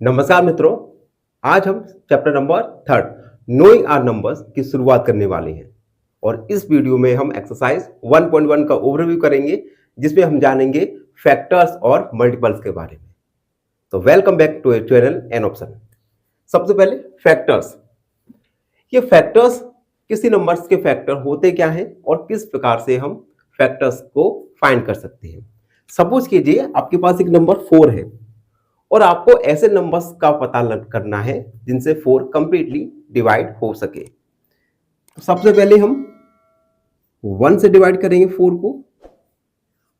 नमस्कार मित्रों, आज हम chapter number 3 knowing our numbers की शुरुआत करने वाले हैं और इस वीडियो में हम एक्सरसाइज 1.1 का ओवरव्यू करेंगे जिसमें हम जानेंगे फैक्टर्स और मल्टीपल्स के बारे में। तो welcome back to channel N option. सबसे पहले फैक्टर्स। ये फैक्टर्स किसी नंबर्स के फैक्टर होते क्या हैं और किस प्रकार से हम फैक्टर्स को फाइंड कर सकते हैं। सपोज कीजिए आपके पास एक नंबर 4 है और आपको ऐसे नंबर्स का पता करना है जिनसे 4 कंप्लीटली डिवाइड हो सके। तो सबसे पहले हम 1 से डिवाइड करेंगे 4 को।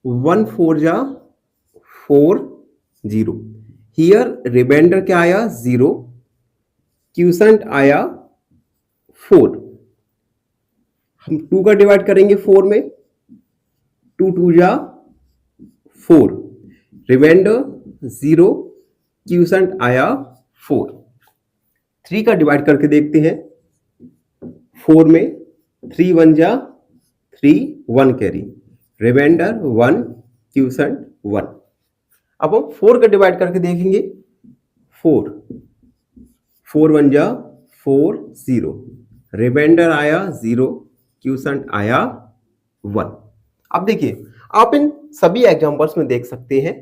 1 4 जा 4 0। हियर रिमाइंडर क्या आया 0, क्यूसेंट आया 4। हम 2 का डिवाइड करेंगे 4 में। 2 2 जा 4, रिमाइंडर 0, क्यूसेंट आया 4। 3 का डिवाइड करके देखते हैं 4 में। 3 1 जा 3, 1 कैरी, रिमाइंडर 1, क्यूसेंट 1। अब हम 4 का डिवाइड करके देखेंगे 4 1 जा 4 0, रिमाइंडर आया 0, क्यूसेंट आया 1। अब देखिए आप इन सभी एग्जांपल्स में देख सकते हैं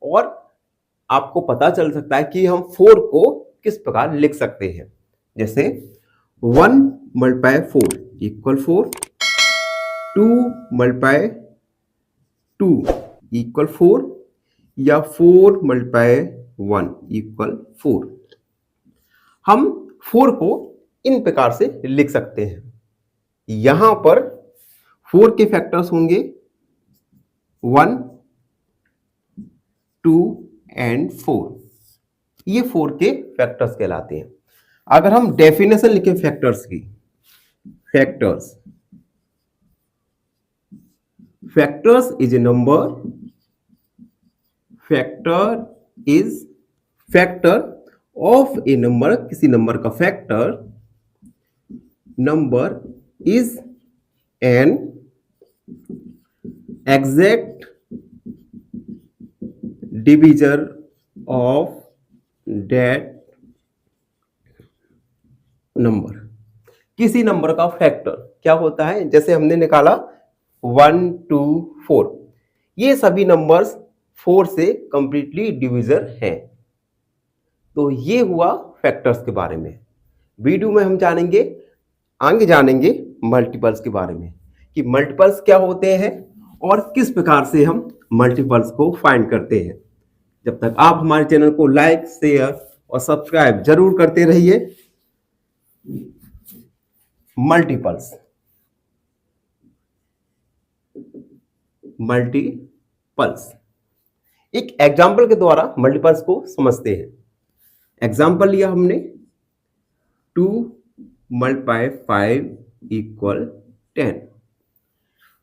और आपको पता चल सकता है कि हम 4 को किस प्रकार लिख सकते हैं। जैसे 1 मल्टीप्लाई 4 इक्वल 4, 2 मल्टीप्लाई 2 इक्वल 4 या 4 मल्टीप्लाई 1 इक्वल 4। हम 4 को इन प्रकार से लिख सकते हैं। यहां पर 4 के फैक्टर्स होंगे 1 2 एंड 4। ये 4 के फैक्टर्स कहलाते हैं। अगर हम डेफिनेशन लिखें फैक्टर्स की, factors is a number, factor is factor of A number, किसी नंबर का factor, number is an exact divisor of that number. किसी नंबर का फैक्टर क्या होता है? जैसे हमने निकाला 1 2 4, ये सभी नंबर्स 4 से कंप्लीटली डिवीजर हैं। तो ये हुआ फैक्टर्स के बारे में। वीडियो में हम आगे जानेंगे मल्टीपल्स के बारे में कि मल्टीपल्स क्या होते हैं और किस प्रकार से हम मल्टीपल्स को फाइंड करते हैं। जब तक आप हमारे चैनल को लाइक शेयर और सब्सक्राइब जरूर करते रहिए। मल्टीपल्स एक एग्जाम्पल के द्वारा मल्टीपल्स को समझते हैं। एग्जाम्पल लिया हमने 2 मल्टीप्लाई 5 इक्वल 10।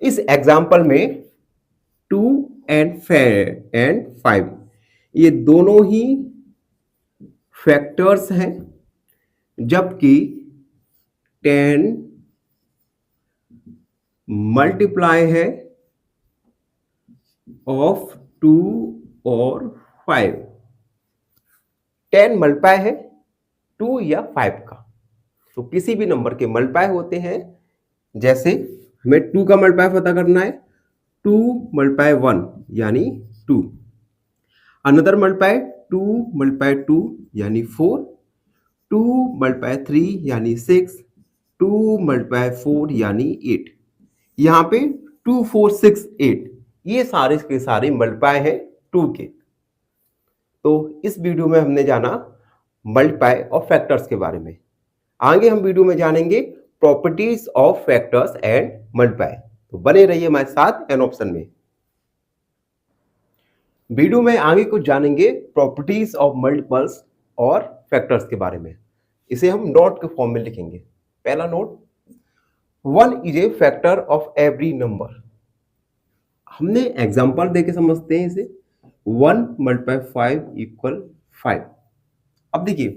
इस एग्जाम्पल में 2 एंड 5 ये दोनों ही फैक्टर्स हैं, जबकि 10 मल्टीप्लाई है ऑफ 2 और 5। 10 मल्टीप्लाई है 2 या 5 का। तो किसी भी नंबर के मल्टीप्लाई होते हैं। जैसे हमें 2 का मल्टीप्लाई पता करना है, 2 मल्टीप्लाई 1 यानी 2, अनदर मल्टीप्लाई 2 मल्टीप्लाई 2 यानी 4, 2 मल्टीप्लाई 3 यानी 6, 2 मल्टीप्लाई 4 यानी 8। यहाँ पे 2 4 6 8 ये सारे के सारे मल्टीप्लाई है 2 के। तो इस वीडियो में हमने जाना मल्टीप्लाई और फैक्टर्स के बारे में। आगे हम वीडियो में जानेंगे properties of factors and multiply. तो बने रहिए हमारे साथ एन ऑप्शन में। वीडियो में आगे कुछ जानेंगे प्रॉपर्टीज ऑफ मल्टीपल्स और फैक्टर्स के बारे में। इसे हम नोट के फॉर्म में लिखेंगे। पहला note, 1 is a factor of every number. हमने एग्जांपल देके समझते हैं इसे। 1 मल्टीप्लाई 5 इक्वल 5। अब देखिए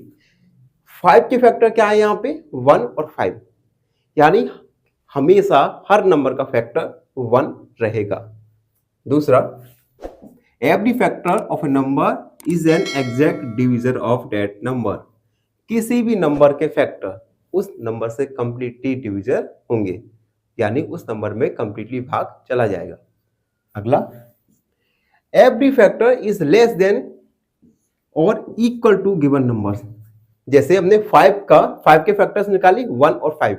5 के फैक्टर क्या है यहाँ पे? 1 और 5, यानी हमेशा हर नंबर का फैक्टर 1 रहेगा। दूसरा, every factor of a number is an exact divisor of that number. किसी भी नंबर के फैक्टर उस नंबर से कंप्लीटली डिविजर होंगे, यानी उस नंबर में कंप्लीटली भाग चला जाएगा। अगला, every factor is less than और इक्वल टू गिवन नंबर। जैसे हमने 5 के फैक्टर्स निकाली, 1 और 5।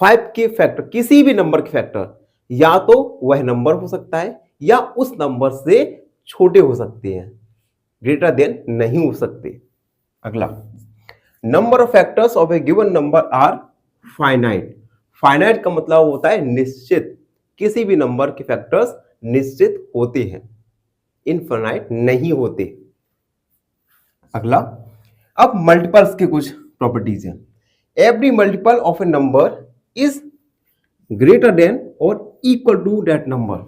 5 के फैक्टर, किसी भी नंबर के फैक्टर या तो वह नंबर हो सकता है या उस नंबर से छोटे हो सकते हैं, ग्रेटर देन नहीं हो सकते। अगला, number of factors of a given number are finite. Finite का मतलब होता है निश्चित। किसी भी नंबर के फैक्टर्स निश्चित होते हैं, इनफाइनाइट नहीं होते। अगला, अब मल्टीपल्स के कुछ प्रॉपर्टीज हैं। Every multiple of A number is greater than और इक्वल टू दैट नंबर।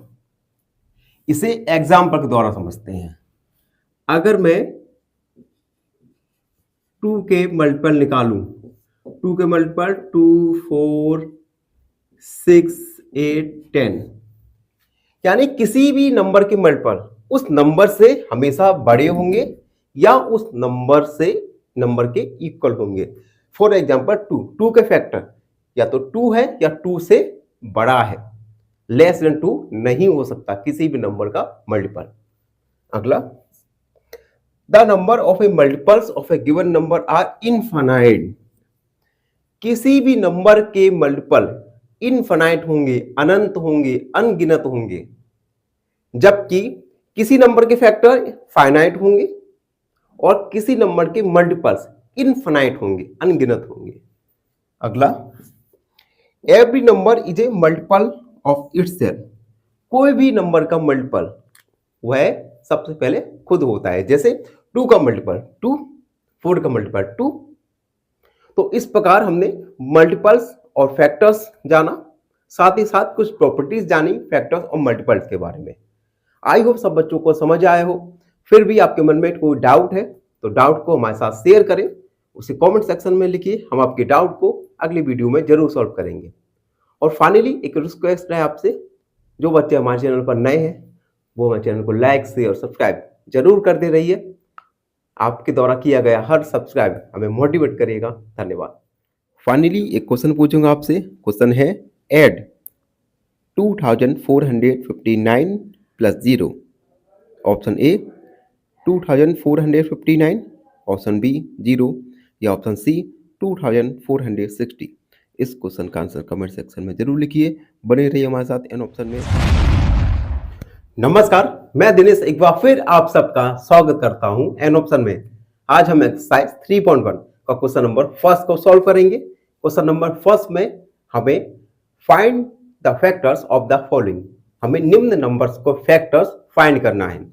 इसे एग्जाम्पल के द्वारा समझते हैं। अगर मैं 2 के मल्टीपल निकालूं, 2 के मल्टीपल 2, 4, 6, 8, 10, यानी किसी भी नंबर के मल्टीपल उस नंबर से हमेशा बड़े होंगे या उस नंबर के इक्वल होंगे। फॉर एग्जाम्पल 2 के फैक्टर या तो 2 है या 2 से बड़ा है, लेस देन 2 नहीं हो सकता किसी भी नंबर का मल्टीपल। अगला, the number of a multiples of a given number are infinite. किसी भी नंबर के मल्टीपल इनफाइनाइट होंगे, अनंत होंगे, अनगिनत होंगे, जबकि किसी नंबर के फैक्टर फाइनाइट होंगे और किसी नंबर के मल्टीपल्स इनफाइनाइट होंगे, अनगिनत होंगे। अगला, every number is a multiple of itself. कोई भी नंबर का मल्टीपल वह सबसे पहले खुद होता है। जैसे 2 का मल्टीपल 2, 4 का मल्टीपल 2। तो इस प्रकार हमने मल्टीपल्स और फैक्टर्स जाना, साथ ही साथ कुछ प्रॉपर्टीज जानी फैक्टर्स और मल्टीपल्स के बारे में। आई होप सब बच्चों को समझ आया हो। फिर भी आपके मन में कोई डाउट है तो डाउट को हमारे साथ शेयर करें, उसे कमेंट सेक्शन में लिखिए। हम आपके डाउट को अगली वीडियो में जरूर सॉल्व करेंगे। और फाइनली एक रिक्वेस्ट है आपसे, जो बच्चे हमारे चैनल पर नए हैं वो हमारे चैनल को लाइक, शेयर और सब्सक्राइब जरूर करते रहिए। आपके द्वारा किया गया हर सब्सक्राइब हमें मोटिवेट करेगा। धन्यवाद। फाइनली एक क्वेश्चन पूछूंगा आपसे। क्वेश्चन है, add 2459 plus 0। Option A 2459, option B 0 या ऑप्शन सी 2460। इस क्वेश्चन का आंसर कमेंट सेक्शन में जरूर लिखिए। बने रहिए हमारे साथ एन ऑप्शन में। नमस्कार, मैं दिनेश एक बार फिर आप सबका स्वागत करता हूं एन ऑप्शन में। आज हम एक्सरसाइज 3.1 का क्वेश्चन नंबर फर्स्ट को सॉल्व करेंगे। क्वेश्चन नंबर फर्स्ट में हमें find the factors of the following. हमें निम्न नंबर्स को फैक्टर्स फाइंड करना है।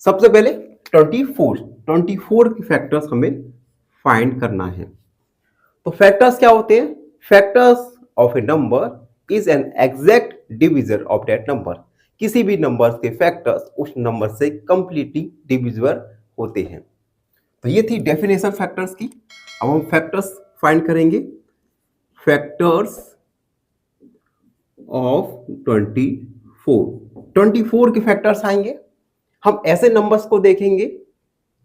सबसे पहले 24 के फैक्टर्स हमें फाइंड करना है। तो फैक्टर्स क्या होते हैं? Factors of A number is an exact divisor of that number. किसी भी नंबर के फैक्टर्स उस नंबर से कंप्लीटली डिविजिबल होते हैं। तो ये थी डेफिनेशन फैक्टर्स की। अब हम फैक्टर्स फाइंड करेंगे। फैक्टर्स ऑफ 24 के फैक्टर्स आएंगे। हम ऐसे नंबर्स को देखेंगे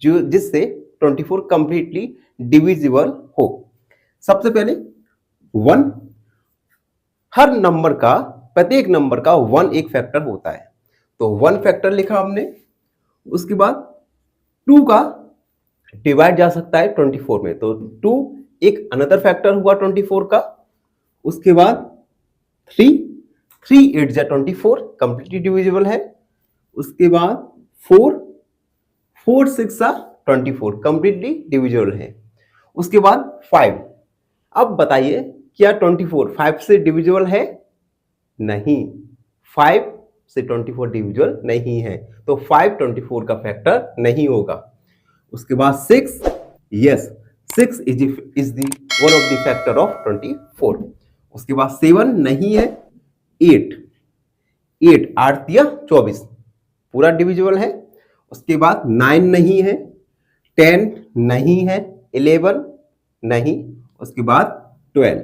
जो जिससे 24 कंप्लीटली डिविजिबल हो। सबसे पहले 1। हर नंबर का, प्रत्येक नंबर का 1 एक फैक्टर होता है, तो 1 फैक्टर लिखा हमने। उसके बाद 2 का डिवाइड जा सकता है 24 में, तो 2 एक अनदर फैक्टर हुआ 24 का। उसके बाद 3 8 जा 24 कंप्लीटली डिविजिबल है। उसके बाद 4 6 जा 24 कंप्लीटली डिविजिबल है। उसके बाद 5। अब बताइए क्या 24 5 से डिविजिबल है? नहीं, 5 से 24 डिविजिबल नहीं है, तो 5 24 का फैक्टर नहीं होगा। उसके बाद 6, yes 6 is the one of the factor of 24। उसके बाद 7 नहीं है। 8 8 24 पूरा डिविजिबल है। उसके बाद 9 नहीं है। 10 नहीं है। 11 नहीं। उसके बाद 12।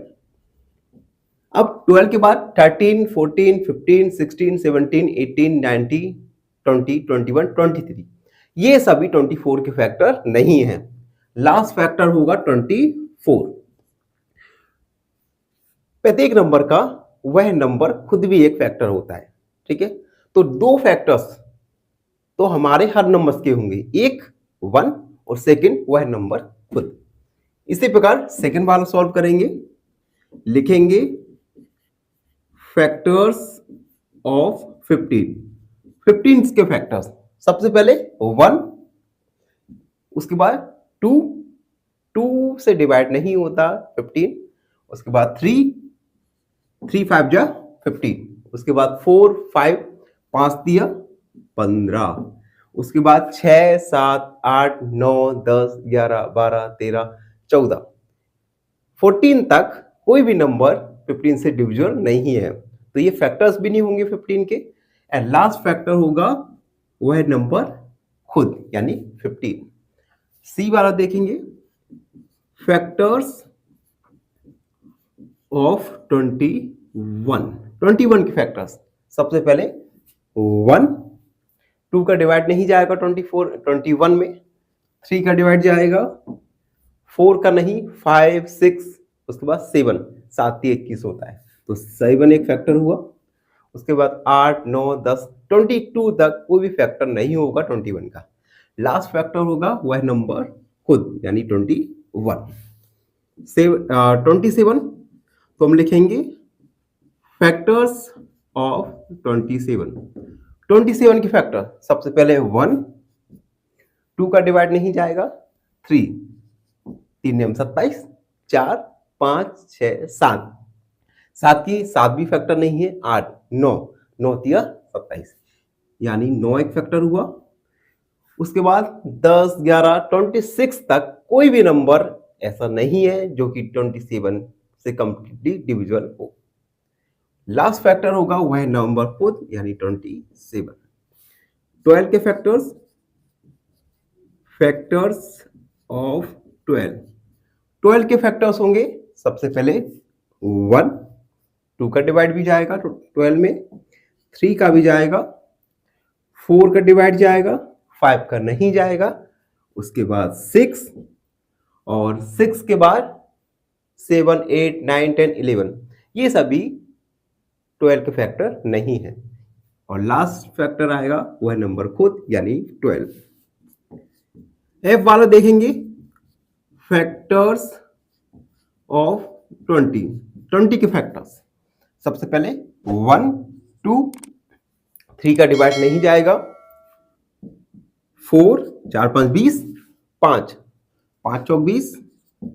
अब 12 के बाद 13 14 15 16 17 18 19 20 21 23, ये सभी 24 के फैक्टर नहीं है। लास्ट फैक्टर होगा 24। प्रत्येक नंबर का वह नंबर खुद भी एक फैक्टर होता है, ठीक है। तो दो फैक्टर्स तो हमारे हर नंबर्स के होंगे, एक 1 और सेकंड वह नंबर खुद। इसी प्रकार सेकंड वाला सॉल्व करेंगे, लिखेंगे फैक्टर्स ऑफ 15 के फैक्टर्स। सबसे पहले 1, उसके बाद 2, 2 से डिवाइड नहीं होता 15, उसके बाद 3, 3 5 जा 15, उसके बाद 4 5, 5 दिया 15, उसके बाद 6 7 8 9 10 11 12 13 14, 14 तक कोई भी नंबर 15 से डिविजिबल नहीं है, तो ये फैक्टर्स भी नहीं होंगे 15 के। एंड लास्ट फैक्टर होगा वह नंबर खुद, यानी 15। सी वाला देखेंगे, फैक्टर्स ऑफ 21 के फैक्टर्स। सबसे पहले 1, 2 का डिवाइड नहीं जाएगा 21 में, 3 का डिवाइड जाएगा, 4 का नहीं, 5 6, उसके बाद 7, 7 21 होता है, तो 7 एक फैक्टर हुआ। उसके बाद 8 9 10 22 तक कोई भी फैक्टर नहीं होगा 21 का। लास्ट फैक्टर होगा वह नंबर खुद, यानी 21। 27, तो हम लिखेंगे फैक्टर्स ऑफ 27 के फैक्टर। सबसे पहले 1, 2 का डिवाइड नहीं जाएगा, 3, 3 27, 4 5 6 7, 7 की 7 भी फैक्टर नहीं है, 8 9 9 तिया 27, यानी 9 एक फैक्टर हुआ। उसके बाद 10 11 26 तक कोई भी नंबर ऐसा नहीं है जो कि 27 से कंप्लीटली डिविजिबल हो। लास्ट फैक्टर होगा वह नंबर खुद, यानी 27। 12 के फैक्टर्स, फैक्टर्स ऑफ 12 के फैक्टर्स होंगे। सबसे पहले 1, 2 का डिवाइड भी जाएगा 12 में, 3 का भी जाएगा, 4 का डिवाइड जाएगा, 5 का नहीं जाएगा, उसके बाद 6, और 6 के बाद 7 8 9 10 11, ये सभी 12 के फैक्टर नहीं है। और लास्ट फैक्टर आएगा वह नंबर खुद, यानी 12। एफ वाला देखेंगे, फैक्टर्स ऑफ 20 के फैक्टर्स। सबसे पहले 1 2, 3 का डिवाइड नहीं जाएगा, 4 4 5 20, 5 5 चौक 20,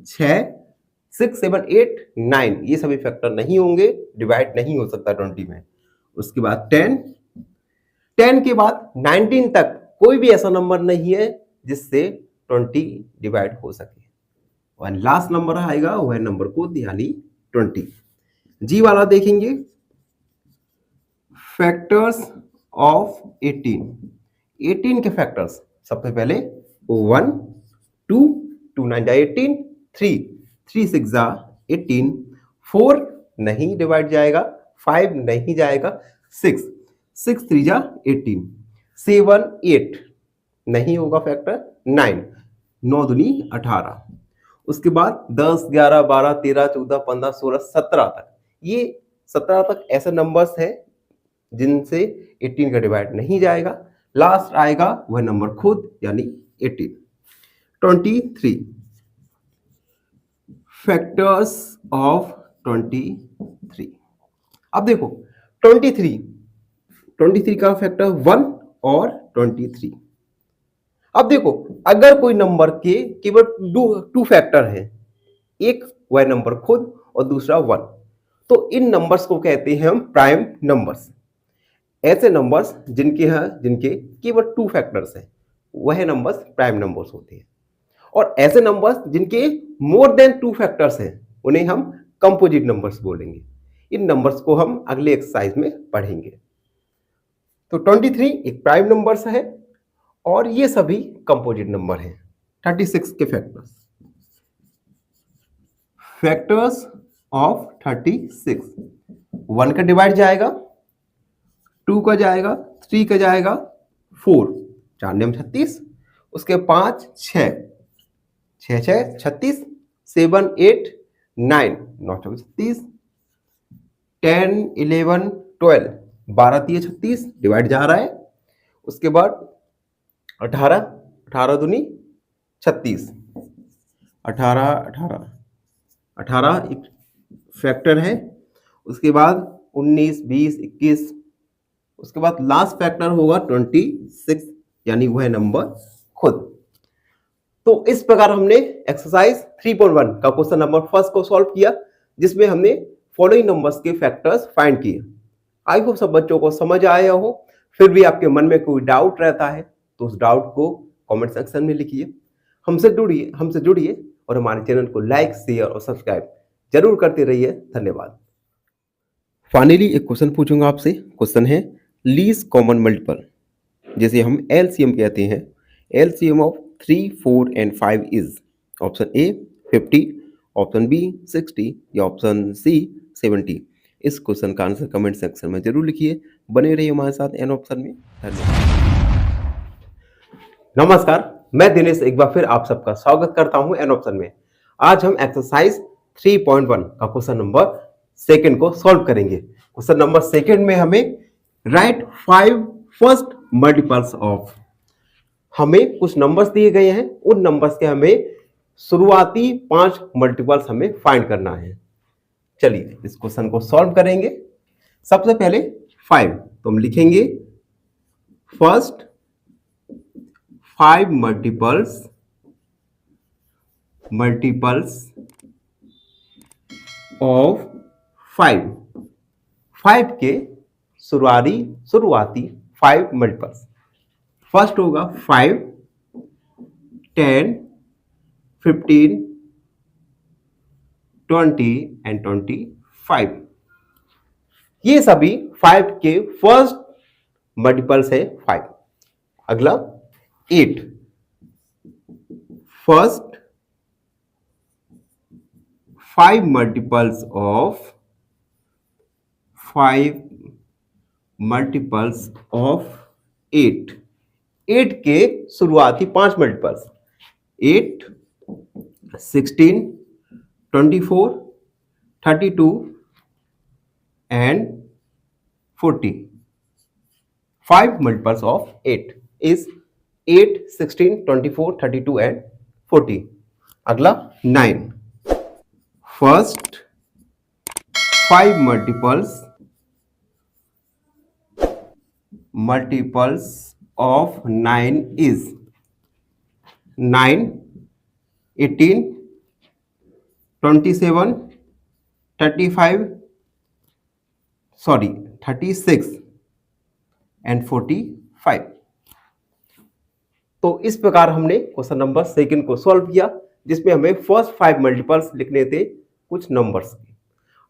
6 6 7 8 9, ये सभी फैक्टर नहीं होंगे, डिवाइड नहीं हो सकता 20 में। उसके बाद 10 के बाद 19 तक कोई भी ऐसा नंबर नहीं है जिससे 20 डिवाइड हो सके। और लास्ट नंबर आएगा वह नंबर को, यानी 20। जी वाला देखेंगे, फैक्टर्स ऑफ 18 के फैक्टर्स। सबसे पहले 1 2 2 9 18, 3 3 6 18, 4 नहीं डिवाइड जाएगा, 5 नहीं जाएगा, 6 6 3 18, 7 8 नहीं होगा फैक्टर, 9 9 दूनी 18, उसके बाद 10 11 12 13 14 15 16 17 तक, ये 17 तक ऐसे नंबर्स हैं जिनसे 18 का डिवाइड नहीं जाएगा। लास्ट आएगा वह नंबर खुद, यानी 18। 23, फैक्टर्स ऑफ 23। अब देखो 23 का फैक्टर 1 और 23। अब देखो अगर कोई नंबर के केवल 2 फैक्टर हैं, एक वह नंबर खुद और दूसरा 1, तो इन नंबर्स को कहते हैं हम प्राइम नंबर्स। ऐसे नंबर्स जिनके केवल 2 फैक्टर्स हैं, वह नंबर्स प्राइम नंबर्स होते हैं। और ऐसे नंबर्स जिनके मोर देन 2 फैक्टर्स हैं, उन्हें हम कंपोजिट नंबर्स बोलेंगे। इन नंबर्स को हम अगले एक्सरसाइज में पढ़ेंगे। तो 23 एक प्राइम नंबर्स है और ये सभी कंपोजिट नंबर हैं। 36 के फैक्टर्स ऑफ 36। 1 का डिवाइड जाएगा, 2 का जाएगा, 3 का जाएगा, 4 4 36, उसके 5 6 6 6 36, 7 8 9 9 चौके 36, 10 11 12 12 3 36 डिवाइड जा रहा है। उसके बाद 18 18 दूनी 36, 18 18 18 एक फैक्टर है। उसके बाद 19 20 21, उसके बाद लास्ट फैक्टर होगा 26, यानी वह नंबर खुद। तो इस प्रकार हमने एक्सरसाइज 3.1 का क्वेश्चन नंबर फर्स्ट को सॉल्व किया, जिसमें हमने फॉलोइंग नंबर्स के फैक्टर्स फाइंड किए। आई होप सब बच्चों को समझ आया हो। फिर भी आपके मन में कोई डाउट रहता है तो उस डाउट को कमेंट सेक्शन में लिखिए। हमसे जुड़िए और हमारे चैनल को लाइक शेयर और सब्सक्राइब जरूर करते रहिए। धन्यवाद। फाइनली एक क्वेश्चन पूछूंगा आपसे। क्वेश्चन है लीस्ट कॉमन मल्टीपल, जैसे हम एलसीएम कहते हैं। LCM of 3 4 and 5 is option A 50, option B 60 या ऑप्शन सी 70। इस क्वेश्चन का आंसर कमेंट सेक्शन में जरूर लिखिए। बने रहिए हमारे साथ एन ऑप्शन में। धन्यवाद। नमस्कार, मैं दिनेश एक बार फिर आप सबका स्वागत करता हूं एन ऑप्शन में। आज हम एक्सरसाइज 3.1 का क्वेश्चन नंबर सेकंड को सॉल्व करेंगे। क्वेश्चन नंबर सेकंड में हमें राइट 5 फर्स्ट मल्टीपल्स ऑफ, हमें कुछ नंबर्स दिए गए हैं, उन नंबर्स के हमें शुरुआती 5 मल्टीपल्स हमें फाइंड करना है। चलिए इस क्वेश्चन को सॉल्व करेंगे। सबसे पहले 5, तो हम लिखेंगे फर्स्ट 5 मल्टीपल्स ऑफ 5 के शुरुआती 5 मल्टीपल्स। फर्स्ट होगा 5, 10, 15, 20 एंड 25। ये सभी 5 के फर्स्ट मल्टीपल्स है 5। अगला 8, फर्स्ट 5 मल्टीपल्स ऑफ 8। 8 के शुरुआती 5 multiples 8, 16, 24, 32 and 40। 5 multiples of 8 is 8, 16, 24, 32 and 40। अगला 9, first 5 multiples of 9 is 9, 18, 27, 36 and 45। तो इस प्रकार हमने क्वेश्चन नंबर सेकंड को सॉल्व किया, जिसमें हमें फर्स्ट 5 मल्टीपल्स लिखने थे कुछ नंबर्स के।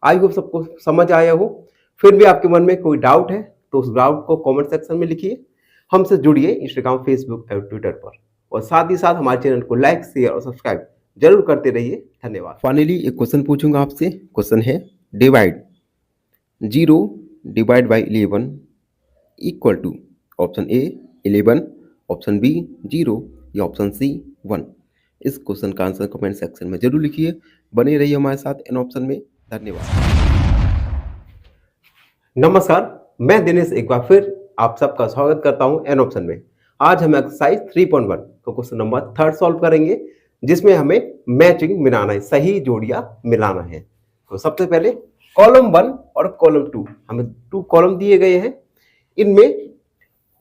आई होप सबको समझ आया हो। फिर भी आपके मन में कोई डाउट है तो उस डाउट को कमेंट सेक्शन में लिखिए। हमसे जुड़िए इंस्टाग्राम, फेसबुक और ट्विटर पर, और साथ ही साथ हमारे चैनल को लाइक शेयर और सब्सक्राइब जरूर करते रहिए। धन्यवाद। फाइनली एक क्वेश्चन पूछूंगा आपसे। क्वेश्चन है divide 0 divide by 11 equal to option A 11, option B 0 या ऑप्शन सी 1। इस क्वेश्चन का आंसर कमेंट सेक्शन में जरूर लिखिए। बने रहिए हमारे साथ इन ऑप्शन में। धन्यवाद। नमस्कार, मैं दिनेश एक बार फिर आप सबका स्वागत करता हूं एन ऑप्शन में। आज हम एक्सरसाइज 3.1 का क्वेश्चन नंबर 3 सॉल्व करेंगे, जिसमें हमें मैचिंग मिलाना है, सही जोड़ियां मिलाना है। तो सबसे पहले कॉलम 1 और कॉलम 2, हमें 2 कॉलम दिए गए हैं। इनमें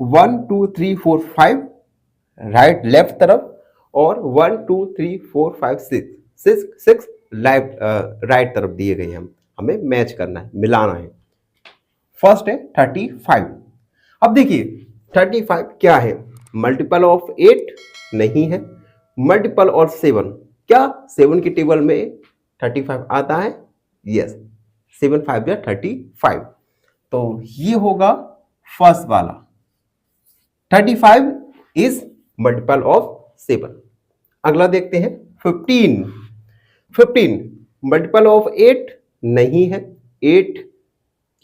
1 2 3 4 5 राइट लेफ्ट तरफ और 1 2 3 4 5 6 राइट तरफ दिए गए हैं। हमें मैच करना है, मिलाना है। फर्स्ट है 35। अब देखिए 35 क्या है? मल्टीपल ऑफ 8 नहीं है, मल्टीपल ऑफ 7। क्या 7 की टेबल में 35 आता है? यस, 7 5 या 35। तो ये होगा फर्स्ट वाला। 35 इज मल्टीपल ऑफ 7। अगला देखते हैं 15 मल्टीपल ऑफ 8 नहीं है, 8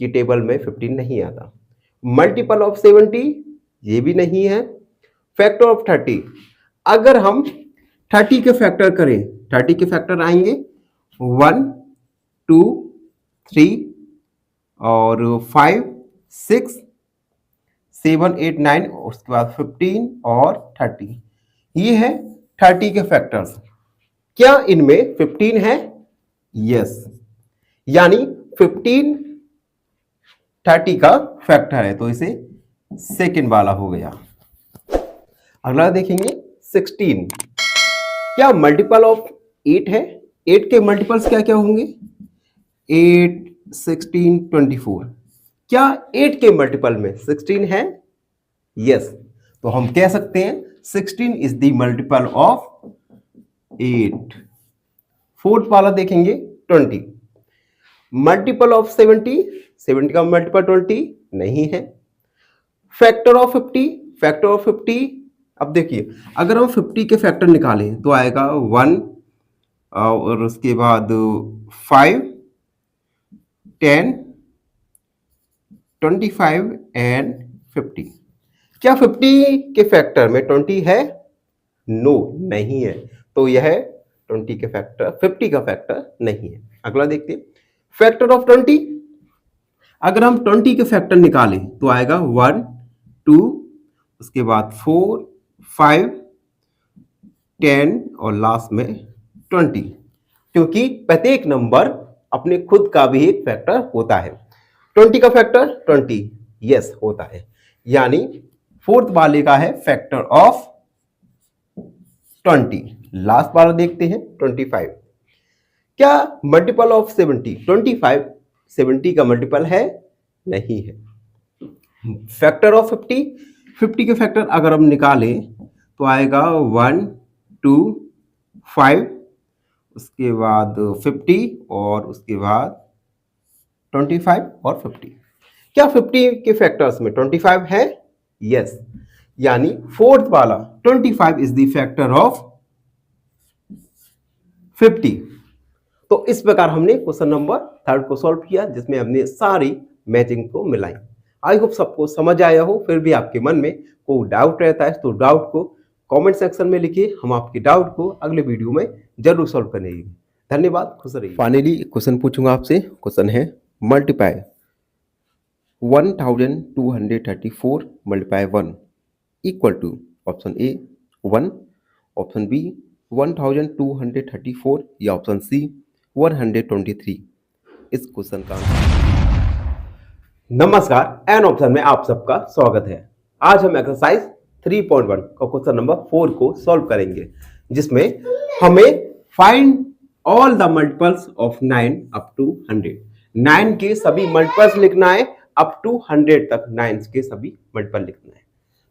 की टेबल में 15 नहीं आता। मल्टीपल ऑफ 70 ये भी नहीं है। फैक्टर ऑफ 30 अगर हम 30 के फैक्टर करें, 30 के फैक्टर आएंगे 1 2 3 और 5 6 7 8 9 उसके बाद 15 और 30। ये है 30 के फैक्टर्स। क्या इनमें 15 है? यस, यानी 15 30 का फैक्टर है, तो इसे सेकंड वाला हो गया। अगला देखेंगे 16। क्या मल्टीपल ऑफ 8 है? 8 के मल्टीपल्स क्या क्या होंगे? 8 16 24। क्या 8 के मल्टीपल में 16 है? यस, तो हम कह सकते हैं 16 is the multiple of 8। Fourth वाला देखेंगे 20। मल्टीपल ऑफ 70, 70 का मल्टीपल 20 नहीं है। फैक्टर ऑफ 50, फैक्टर ऑफ 50, अब देखिए अगर हम 50 के फैक्टर निकालें तो आएगा 1 और उसके बाद 5 10 25 एंड 50। क्या 50 के फैक्टर में 20 है? नो, नहीं है, तो यह 20 के फैक्टर 50 का फैक्टर नहीं है। अगला देखते हैं फैक्टर ऑफ 20। अगर हम 20 के फैक्टर निकालें तो आएगा 1 2 उसके बाद 4 5 10 और लास्ट में 20, क्योंकि प्रत्येक नंबर अपने खुद का भी एक फैक्टर होता है। 20 का फैक्टर 20 यस होता है, यानी फोर्थ वाले का है फैक्टर ऑफ 20। लास्ट वाला देखते हैं 25। क्या मल्टीपल ऑफ 70? 25 70 का मल्टीपल है? नहीं है। फैक्टर ऑफ 50, 50 के फैक्टर अगर हम निकालें तो आएगा 1 2 5 उसके बाद 50 और उसके बाद 25 और 50। क्या 50 के फैक्टर्स में 25 है? यस, यानी फोर्थ वाला 25 इज द फैक्टर ऑफ 50। तो इस प्रकार हमने क्वेश्चन नंबर 3 को सॉल्व किया, जिसमें हमने सारी मैचिंग को मिलाई। आई होप सबको समझ आया हो। फिर भी आपके मन में कोई डाउट रहता है तो डाउट को कमेंट सेक्शन में लिखिए, हम आपके डाउट को अगले वीडियो में जरूर सॉल्व करेंगे। धन्यवाद, खुश रहिए। फाइनली क्वेश्चन पूछूंगा आपसे। क्वेश्चन है multiply 1234 multiply 1 equal to option A 1, option B 1234 या ऑप्शन सी 123। इस क्वेश्चन का नमस्कार, एन ऑप्शन में आप सबका स्वागत है। आज हम एक्सरसाइज 3.1 का क्वेश्चन नंबर 4 को सॉल्व करेंगे, जिसमें हमें find all the multiples of 9 up to 100। 9 के सभी मल्टीपल्स लिखना है, अप टू 100 तक 9 के सभी मल्टीपल लिखना है।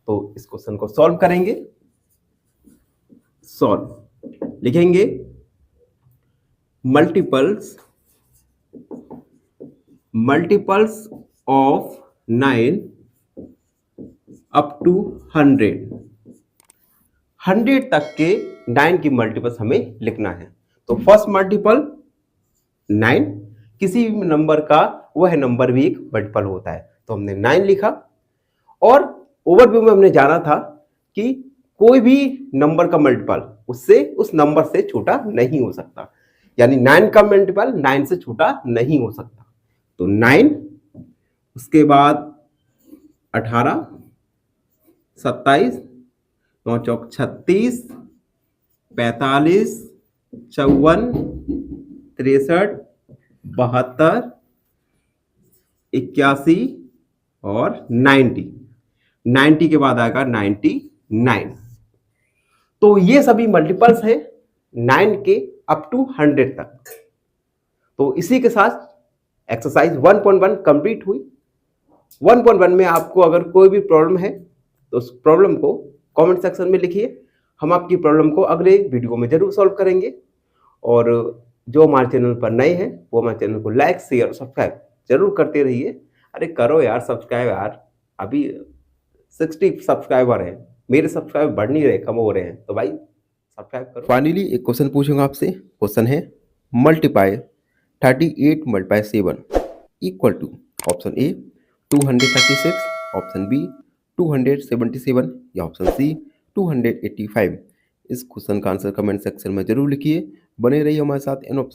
तो इस क्वेश्चन को सॉल्व करेंगे। सॉल्व लिखेंगे मल्टीपल्स ऑफ 9 अप टू 100। 100 तक के 9 की मल्टीपल्स हमें लिखना है। तो फर्स्ट मल्टीपल 9, किसी भी नंबर का वह नंबर भी एक मल्टीपल होता है, तो हमने 9 लिखा। और ओवरव्यू में हमने जाना था कि कोई भी नंबर का मल्टीपल उससे उस नंबर से छोटा नहीं हो सकता, यानी 9 का मल्टीपल 9 से छोटा नहीं हो सकता। तो 9 उसके बाद 18 27 9 चौक 36 45 54 63 72 81 और 90 के बाद आएगा 99। तो ये सभी मल्टीपल्स हैं 9 के अप टू 100 तक। तो इसी के साथ एक्सरसाइज 1.1 कंप्लीट हुई। 1.1 में आपको अगर कोई भी प्रॉब्लम है तो उस प्रॉब्लम को कमेंट सेक्शन में लिखिए, हम आपकी प्रॉब्लम को अगले वीडियो में जरूर सॉल्व करेंगे। और जो हमारे चैनल पर नए हैं वो हमारे चैनल को लाइक शेयर और सब्सक्राइब जरूर करते रहिए। अरे करो यार सब्सक्राइब यार, अभी 60 सब्सक्राइबर हैं, मेरे सब्सक्राइबर बढ़ नहीं रहे, कम हो रहे हैं, तो भाई सब्सक्राइब करो। फाइनली एक क्वेश्चन पूछूंगा आपसे। क्वेश्चन है multiply 38 multiply 7 equal to option A 236, option B 277 या ऑप्शन सी 285। इस क्वेश्चन का आंसर कमेंट सेक्शन में जरूर लिखिए। बने रहिए हमारे साथ इन ऑप्शन